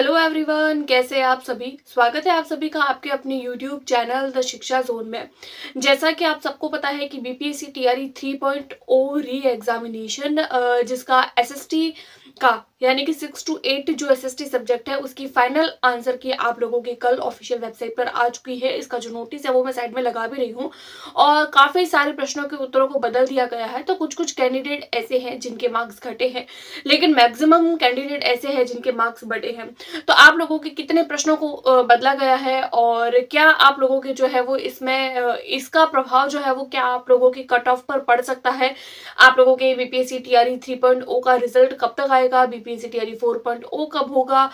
Hello everyone, कैसे हैं आप सभी। स्वागत है आप सभी का आपके अपने यूट्यूब चैनल द शिक्षा जोन में। जैसा कि आप सबको पता है कि बीपीएससी टीआरई 3.0 री एग्जामिनेशन जिसका एसएसटी का यानी कि 6 to 8 जो एसएसटी सब्जेक्ट है उसकी फाइनल आंसर की आप लोगों की कल ऑफिशियल वेबसाइट पर आ चुकी है। इसका जो नोटिस है वो मैं साइड में लगा भी रही हूँ और काफी सारे प्रश्नों के उत्तरों को बदल दिया गया है। तो कुछ कुछ कैंडिडेट ऐसे हैं जिनके मार्क्स घटे हैं, लेकिन मैक्सिमम कैंडिडेट ऐसे हैं जिनके मार्क्स बढ़े हैं। तो आप लोगों के कितने प्रश्नों को बदला गया है और क्या आप लोगों के जो है वो इसमें इसका प्रभाव जो है वो क्या आप लोगों की कट ऑफ पर पड़ सकता है। आप लोगों के बीपीएससी टीआरई 3.0 का रिजल्ट कब तक आएगा, बीपीएससी टीआरई 4.0 कब होगा,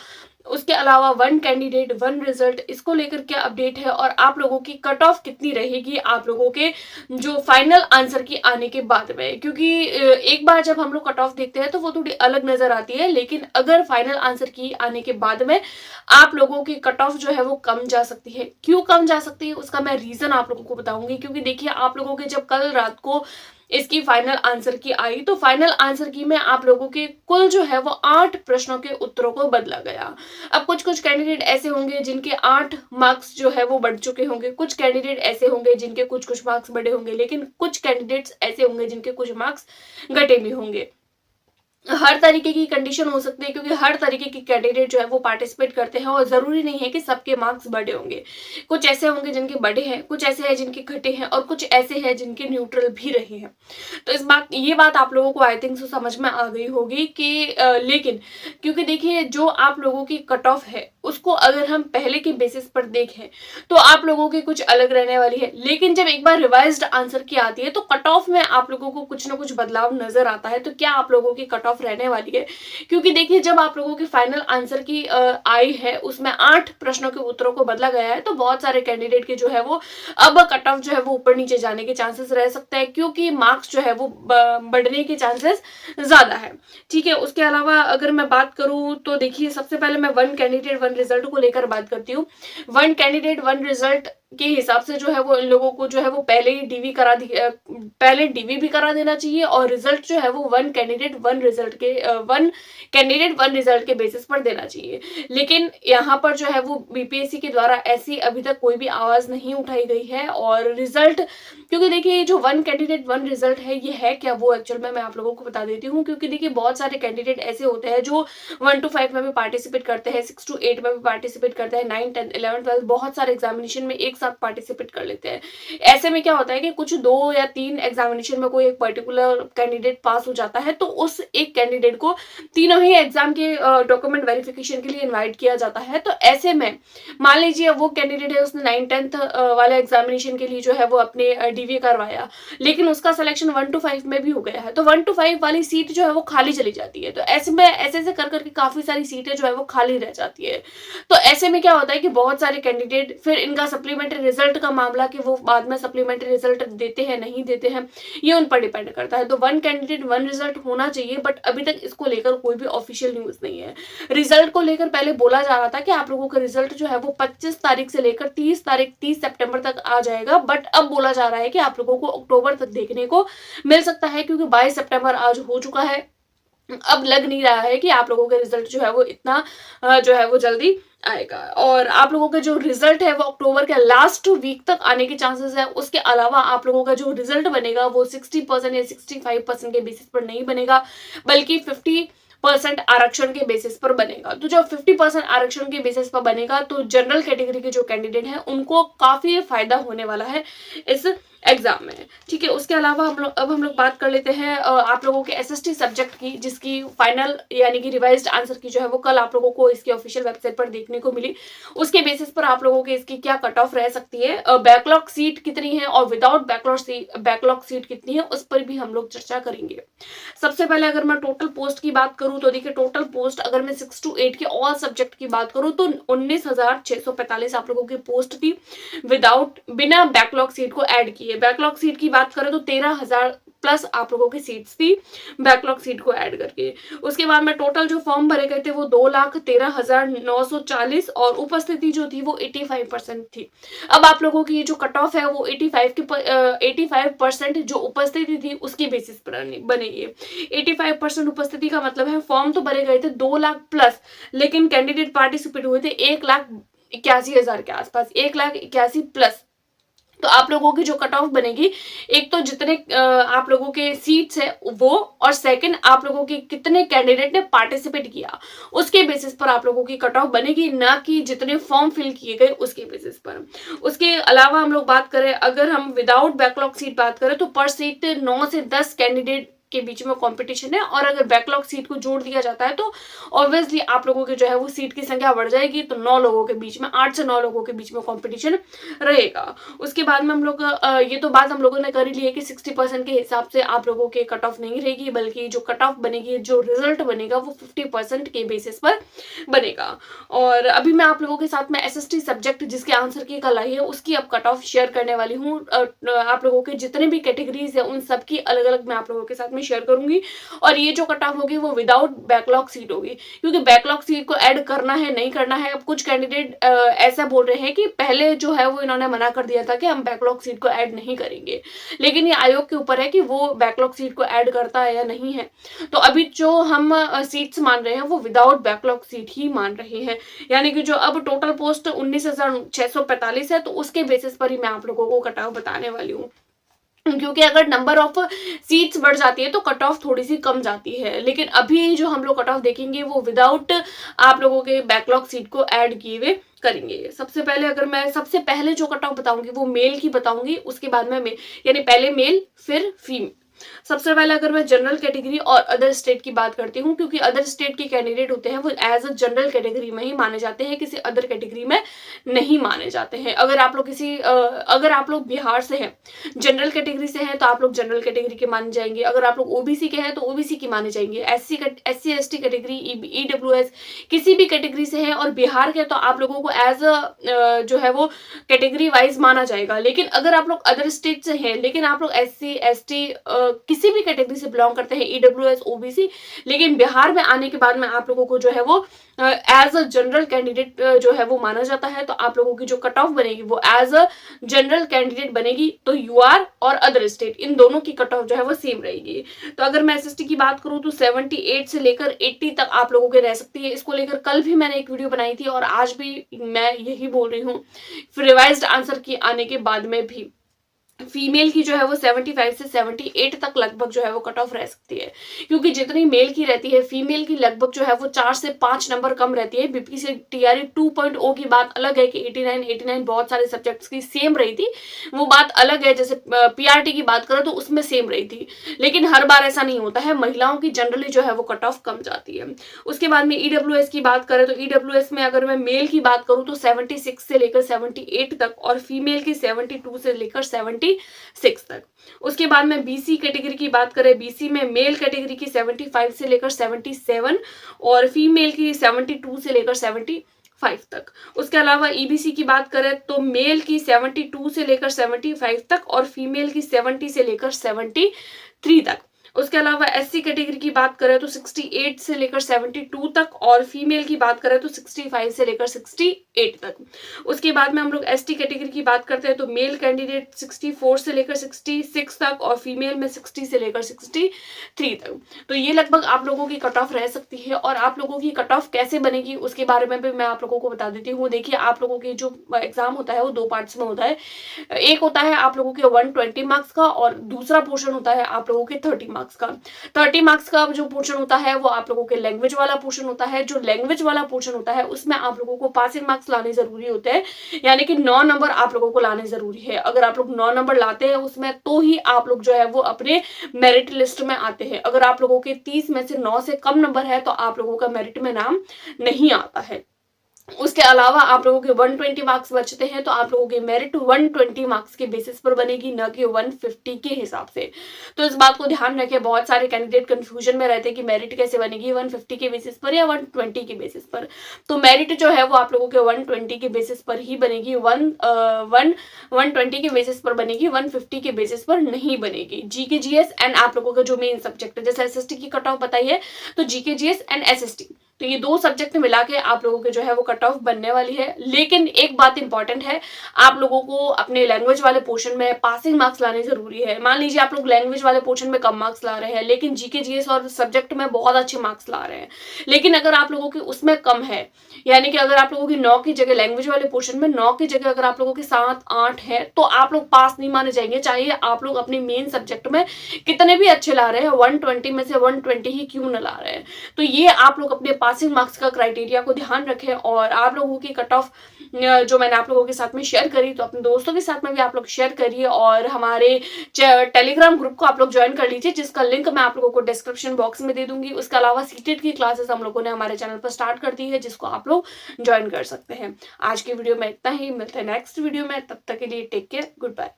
उसके अलावा वन कैंडिडेट वन रिजल्ट, इसको लेकर क्या अपडेट है और आप लोगों की कट ऑफ कितनी रहेगी आप लोगों के जो फाइनल आंसर की आने के बाद में। क्योंकि एक बार जब हम लोग कट ऑफ देखते हैं तो वो थोड़ी अलग नजर आती है, लेकिन अगर फाइनल आंसर की आने के बाद में आप लोगों की कट ऑफ जो है वो कम जा सकती है। क्यों कम जा सकती है उसका मैं रीजन आप लोगों को बताऊंगी। क्योंकि देखिए, आप लोगों के जब कल रात को इसकी फाइनल आंसर की आई तो फाइनल आंसर की में आप लोगों के कुल जो है वो 8 प्रश्नों के उत्तरों को बदला गया। अब कुछ कुछ कैंडिडेट ऐसे होंगे जिनके 8 मार्क्स जो है वो बढ़ चुके होंगे, कुछ कैंडिडेट ऐसे होंगे जिनके कुछ कुछ मार्क्स बढ़े होंगे, लेकिन कुछ कैंडिडेट्स ऐसे होंगे जिनके कुछ मार्क्स घटे भी होंगे। हर तरीके की कंडीशन हो सकती है क्योंकि हर तरीके के कैंडिडेट जो है वो पार्टिसिपेट करते हैं और जरूरी नहीं है कि सबके मार्क्स बढ़े होंगे। कुछ ऐसे होंगे जिनके बढ़े हैं, कुछ ऐसे हैं जिनके घटे हैं और कुछ ऐसे हैं जिनके न्यूट्रल भी रहे हैं। तो ये बात आप लोगों को आई थिंक सो समझ में आ गई होगी कि लेकिन क्योंकि देखिए, जो आप लोगों की कट ऑफ है उसको अगर हम पहले के बेसिस पर देखें तो आप लोगों की कुछ अलग रहने वाली है, लेकिन जब एक बार रिवाइज्ड आंसर की आती है तो कट ऑफ में आप लोगों को कुछ ना कुछ बदलाव नजर आता है। तो क्या आप लोगों की कट ऑफ रहने वाली है? क्योंकि देखिए, जब आप लोगों की फाइनल आंसर की आई है उसमें 8 प्रश्नों के उत्तरों को बदला गया है, तो बहुत सारे कैंडिडेट के जो है वो अब कट ऑफ जो है वो ऊपर नीचे जाने के चांसेस रह सकते हैं, क्योंकि मार्क्स जो है वो बढ़ने के चांसेस ज्यादा है। ठीक है, उसके अलावा अगर मैं बात करूं तो देखिए, सबसे पहले मैं वन कैंडिडेट वन रिजल्ट को लेकर बात करती हूँ। वन कैंडिडेट वन रिजल्ट के हिसाब से जो है वो इन लोगों को जो है वो पहले डीवी भी करा देना चाहिए और रिजल्ट जो है वो वन कैंडिडेट वन रिजल्ट के बेसिस पर देना चाहिए। लेकिन यहाँ पर जो है वो बीपीएससी के द्वारा ऐसी अभी तक कोई भी आवाज नहीं उठाई गई है। और रिजल्ट, क्योंकि देखिए, जो वन कैंडिडेट वन रिजल्ट है ये है क्या, वो एक्चुअल में मैं आप लोगों को बता देती हूँ। क्योंकि देखिए, बहुत सारे कैंडिडेट ऐसे होते हैं जो 1 to 5 में भी पार्टिसिपेट करते हैं, 6 to 8 में भी पार्टिसिपेट करते हैं, 9, 10, 11, 12 बहुत सारे एग्जामिनेशन में एक साथ पार्टिसिपेट कर लेते हैं। ऐसे में क्या होता है कि कुछ 2 या 3 एग्जामिनेशन में कोई एक पर्टिकुलर कैंडिडेट पास हो जाता है तो उस एक कैंडिडेट को तीनों ही एग्जाम के डॉक्यूमेंट वेरिफिकेशन के लिए इन्वाइट किया जाता है। तो ऐसे में मान लीजिए वो कैंडिडेट है, उसने 9, 10th वाले एग्जामिनेशन के लिए जो है वो अपने डीवी करवाया, लेकिन उसका सिलेक्शन 1 to 5 में भी हो गया है, तो 1 to 5 वाली सीट जो है वो खाली चली जाती है। तो ऐसे में ऐसे कर करके काफी सारी सीटें जो है वो खाली रह जाती है। तो ऐसे में क्या होता है कि बहुत सारे कैंडिडेट फिर इनका सप्लीमेंट्री रिजल्ट का मामला कि वो बाद में सप्लीमेंट्री रिजल्ट देते हैं नहीं देते हैं, ये उन पर डिपेंड करता है। तो वन कैंडिडेट वन रिजल्ट होना चाहिए, बट अभी तक इसको लेकर कोई भी ऑफिशियल न्यूज नहीं है। रिजल्ट को लेकर पहले बोला जा रहा था कि आप लोगों का रिजल्ट जो है वो 25 तारीख से लेकर 30 सितंबर तक आ जाएगा, बट अब बोला जा रहा है कि आप लोगों को अक्टूबर तक देखने को मिल सकता है, क्योंकि 22 सितंबर आज हो चुका है। अब लग नहीं रहा है कि आप लोगों का रिजल्ट जो है वो इतना जो है वो जल्दी आएगा। और आप लोगों का जो रिजल्ट है वो अक्टूबर के लास्ट वीक तक आने के चांसेस है। उसके अलावा आप लोगों का जो रिजल्ट बनेगा वो 60% या 65% के बेसिस पर नहीं बनेगा, बल्कि 50% आरक्षण के बेसिस पर बनेगा। तो जब 50% आरक्षण के बेसिस पर बनेगा तो जनरल कैटेगरी के जो कैंडिडेट हैं उनको काफी फायदा होने वाला है इस एग्जाम में। ठीक है, उसके अलावा हम लोग बात कर लेते हैं आप लोगों के एसएसटी सब्जेक्ट की, जिसकी फाइनल यानी कि रिवाइज्ड आंसर की जो है वो कल आप लोगों को इसकी ऑफिशियल वेबसाइट पर देखने को मिली। उसके बेसिस पर आप लोगों के इसकी क्या कट ऑफ रह सकती है, बैकलॉग सीट कितनी है और विदाउट बैकलॉग सीट कितनी है, उस पर भी हम लोग चर्चा करेंगे। सबसे पहले अगर मैं टोटल पोस्ट की बात करूं तो देखिए, टोटल पोस्ट अगर मैं 6 to 8 के ऑल सब्जेक्ट की बात करूं तो 19,645 आप लोगों की पोस्ट थी बिना बैकलॉग सीट को ऐड किए। बैकलॉग सीट की बात करें तो 13,000 प्लस आप लोगों की सीट्स थी बैकलॉग सीट को ऐड करके। उसके बाद में टोटल जो फॉर्म भरे गए थे वो 2,13,940 और उपस्थिति जो थी वो 85% थी। अब आप लोगों की ये जो कट ऑफ है वो 85% जो उपस्थिति थी उसकी बेसिस पर बनेगी। 85% उपस्थिति का मतलब है फॉर्म तो भरे गए थे 2 लाख प्लस, लेकिन कैंडिडेट पार्टिसिपेट हुए थे 1,81,000 के आसपास, 1,81,000 प्लस। तो आप लोगों की जो कट ऑफ बनेगी, एक तो जितने आप लोगों के सीट्स है वो, और सेकंड आप लोगों के कितने कैंडिडेट ने पार्टिसिपेट किया उसके बेसिस पर आप लोगों की कट ऑफ बनेगी, ना कि जितने फॉर्म फिल किए गए उसके बेसिस पर। उसके अलावा हम लोग बात करें, अगर हम विदाउट बैकलॉग सीट बात करें तो पर सीट 9 से 10 कैंडिडेट के बीच में कंपटीशन है, और अगर बैकलॉग सीट को जोड़ दिया जाता है तो ऑब्वियसली आप लोगों के जो है वो सीट की संख्या बढ़ जाएगी, तो 9 लोगों के बीच में, 8 से 9 लोगों के बीच में कंपटीशन रहेगा। उसके बाद में हम लोग ये तो बात हम लोगों ने कर ही ली है कि 60% के हिसाब से आप लोगों के कट ऑफ नहीं रहेगी, बल्कि जो कट ऑफ बनेगी, जो रिजल्ट बनेगा वो 50% के बेसिस पर बनेगा। और अभी मैं आप लोगों के साथ में SST सब्जेक्ट जिसके आंसर की कल आई है उसकी अब कट ऑफ शेयर करने वाली हूँ। आप लोगों के जितने भी कैटेगरीज है उन सबकी अलग अलग मैं आप लोगों के साथ में शेयर करूंगी, और ये जो कट ऑफ होगी वो विदाउट बैकलॉग सीट होगी, क्योंकि बैकलॉग सीट को ऐड करना है नहीं करना है। अब कुछ कैंडिडेट ऐसा बोल रहे हैं कि पहले जो है वो इन्होंने मना कर दिया था कि हम बैकलॉग सीट को ऐड नहीं करेंगे, लेकिन ये आयोग के ऊपर है कि वो बैकलॉग सीट को ऐड करता है या नहीं है। तो अभी जो हम सीट्स मान रहे हैं वो विदाउट बैकलॉग सीट ही मान रहे हैं, यानी कि जो अब टोटल पोस्ट 19,645 है, तो उसके बेसिस पर ही मैं आप लोगों को कट ऑफ बताने वाली हूँ। क्योंकि अगर नंबर ऑफ सीट्स बढ़ जाती है तो कट ऑफ थोड़ी सी कम जाती है, लेकिन अभी जो हम लोग कट ऑफ देखेंगे वो विदाउट आप लोगों के बैकलॉग सीट को ऐड किए हुए करेंगे। सबसे पहले अगर मैं सबसे पहले जो कट ऑफ बताऊंगी वो मेल की बताऊंगी, उसके बाद में यानी पहले मेल फिर फीमेल। सबसे पहले अगर मैं जनरल कैटेगरी और अदर स्टेट की बात करती हूँ, क्योंकि अदर स्टेट के कैंडिडेट होते हैं वो एज अ जनरल कैटेगरी में ही माने जाते हैं, किसी अदर कैटेगरी में नहीं माने जाते हैं। अगर आप लोग अगर आप लोग बिहार से हैं, जनरल कैटेगरी से हैं, तो आप लोग जनरल कैटेगरी के माने जाएंगे। अगर आप लोग ओबीसी के हैं तो ओबीसी की माने जाएंगे। SC ST कैटेगरी, EWS किसी भी कैटेगरी से है और बिहार के, तो आप लोगों को एज अ जो है वो कैटेगरी वाइज माना जाएगा। लेकिन अगर आप लोग अदर स्टेट से हैं, लेकिन आप लोग SC ST किसी भी कैटेगरी से बिलोंग करते हैं, EWS OBC, लेकिन बिहार में आने के बाद में आप लोगों को जो है वो एज अ जनरल कैंडिडेट जो है वो माना जाता है, तो आप लोगों की जो कट ऑफ बनेगी वो एज अ जनरल कैंडिडेट बनेगी। तो यूआर और अदर स्टेट इन दोनों की कट ऑफ जो है वो सेम रहेगी। तो अगर मैं SST की बात करूं तो 78 से लेकर 80 तक आप लोगों के रह सकती है। इसको लेकर कल भी मैंने एक वीडियो बनाई थी और आज भी मैं यही बोल रही हूँ, रिवाइज्ड आंसर की आने के बाद में भी। फीमेल की जो है वो 75 से 78 तक लगभग जो है वो कट ऑफ रह सकती है, क्योंकि जितनी मेल की रहती है फीमेल की लगभग जो है वो 4 से 5 नंबर कम रहती है। बीपीसी टीआरई 2.0 की बात अलग है कि 89 बहुत सारे सब्जेक्ट्स की सेम रही थी, वो बात अलग है। जैसे पीआरटी की बात करो तो उसमें सेम रही थी, लेकिन हर बार ऐसा नहीं होता है, महिलाओं की जनरली जो है वो कट ऑफ कम जाती है। उसके बाद में ईडब्ल्यूएस की बात करें तो ईडब्ल्यूएस में अगर मैं मेल की बात करूं तो 76 से लेकर 78 तक और फीमेल की 72 से लेकर 76 तक। उसके बाद में बीसी कैटेगरी की बात करें, बीसी में मेल कैटेगरी की 75 से लेकर 77 और फीमेल की 72 से लेकर 75 तक। उसके अलावा ईबीसी की बात करें तो मेल की 72 से लेकर 75 तक और फीमेल की 70 से लेकर 73 तक। उसके अलावा एससी कैटेगरी की बात करें तो 68 से लेकर 72 तक और फीमेल की बात करें तो 65 से लेकर 68 तक। उसके बाद में हम लोग एसटी कैटेगरी की बात करते हैं तो मेल कैंडिडेट 64 से लेकर 66 तक और फीमेल में 60 से लेकर 63 तक। तो ये लगभग आप लोगों की कट ऑफ रह सकती है। और आप लोगों की कट ऑफ कैसे बनेगी उसके बारे में भी मैं आप लोगों को बता देती हूँ। देखिए, आप लोगों की जो एग्जाम होता है वो 2 पार्ट्स में होता है। एक होता है आप लोगों के 120 मार्क्स का और दूसरा पोर्शन होता है आप लोगों के 30 मार्क्स का। 30 मार्क्स का जो पोर्शन होता है वो आप लोगों के लैंग्वेज वाला पोर्शन होता है। जो लैंग्वेज वाला पोर्शन होता है उसमें आप लोगों को पासिंग मार्क्स लाने जरूरी होते हैं, यानी कि 9 नंबर आप लोगों को लाने जरूरी है। अगर आप लोग 9 नंबर लाते हैं उसमें तो ही आप लोग जो है वो अपने मेरिट लिस्ट में आते हैं। अगर आप लोगों के 30 में से 9 से कम नंबर है तो आप लोगों का मेरिट में नाम नहीं आता है। उसके अलावा आप लोगों के 120 मार्क्स बचते हैं, तो आप लोगों की मेरिट 120 मार्क्स के बेसिस पर बनेगी, न कि 150 के हिसाब से। तो इस बात को ध्यान रखें, बहुत सारे कैंडिडेट कंफ्यूजन में रहते हैं कि मेरिट कैसे बनेगी, 150 के बेसिस पर या 120 के बेसिस पर। तो मेरिट जो है वो आप लोगों के 120 के बेसिस पर ही बनेगी, 120 के बेसिस पर बनेगी, 150 के बेसिस पर नहीं बनेगी। जीके जीएस एंड आप लोगों का जो मेन सब्जेक्ट है, जैसे एसएसटी की कट ऑफ बताई है, तो जीके जीएस एंड एसएसटी, तो ये दो सब्जेक्ट मिला के आप लोगों के जो है वो कट ऑफ बनने वाली है। लेकिन एक बात इंपॉर्टेंट है, आप लोगों को अपने लैंग्वेज वाले पोर्शन में पासिंग मार्क्स लाने जरूरी है। मान लीजिए आप लोग लैंग्वेज वाले पोर्शन में कम मार्क्स ला रहे हैं, लेकिन जीके जीएस और सब्जेक्ट में बहुत अच्छे मार्क्स ला रहे हैं, लेकिन अगर आप लोगों के उसमें कम है, यानी कि अगर आप लोगों की 9 की जगह लैंग्वेज वाले पोर्शन में 9 की जगह अगर आप लोगों की 7-8 है, तो आप लोग पास नहीं माने जाएंगे, चाहे आप लोग अपने मेन सब्जेक्ट में कितने भी अच्छे ला रहे हैं, 120 में से 120 ही क्यों न ला रहे हैं। तो ये आप लोग अपने पासिंग मार्क्स का क्राइटेरिया को ध्यान रखें। और आप लोगों की कट ऑफ जो मैंने आप लोगों के साथ में शेयर करी, तो अपने दोस्तों के साथ में भी आप लोग शेयर करिए, और हमारे टेलीग्राम ग्रुप को आप लोग ज्वाइन कर लीजिए, जिसका लिंक मैं आप लोगों को डिस्क्रिप्शन बॉक्स में दे दूंगी। उसके अलावा सीटेट की क्लासेस हम लोगों ने हमारे चैनल पर स्टार्ट कर दी है, जिसको आप लोग ज्वाइन कर सकते हैं। आज की वीडियो में इतना ही, मिलते हैं नेक्स्ट वीडियो में, तब तक के लिए टेक केयर, गुड बाय।